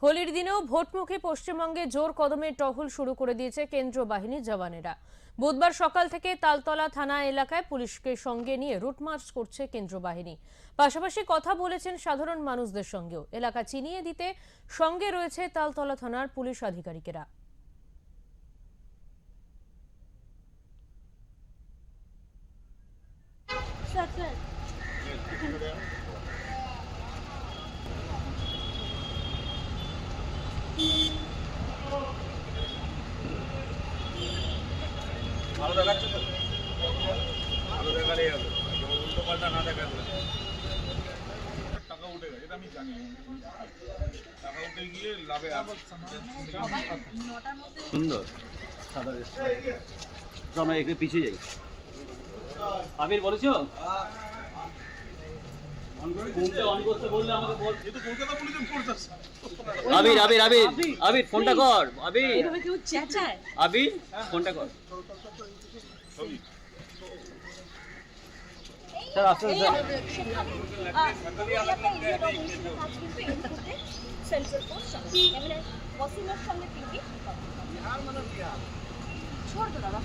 হোলির দিনেও ভোটমুখী পশ্চিমবঙ্গে জোর কদমে টহল শুরু করে দিয়েছে কেন্দ্রীয় বাহিনীর জওয়ানেরা। বুধবার সকাল থেকে তালতলা থানা এলাকায় পুলিশকে সঙ্গে নিয়ে রুট মার্চ করছে কেন্দ্রীয় বাহিনী। পাশাপাশি কথা বলেছেন সাধারণ মানুষদের সঙ্গেও। এলাকা চিনিয়ে দিতে সঙ্গে রয়েছে তালতলা থানার পুলিশ আধিকারিকেরা। ভালো দেখাচ্ছে তো, ভালো দেখালেই হবে, উল্টো পাল্টা না দেখালে টাকা উঠে গেছে, এটা আমি জানি। টাকা উঠে গিয়ে লাভে সুন্দর সাদা আমরা একটু পিছিয়ে যাই। আবির বলেছো অন করতে বললে আমাকে বল। এই তো কলকাতা পুলিশের ফোর্স আছে। আবির আবির আবির আবির ফোনটা কর। আবির এভাবে কেউ চেঁচায়? আবির ফোনটা কর। স্যার আসুন স্যার। সেন্ট্রাল পোস্ট এমএলএ ওয়াসিমের সঙ্গে টিভি ছোট দাদা।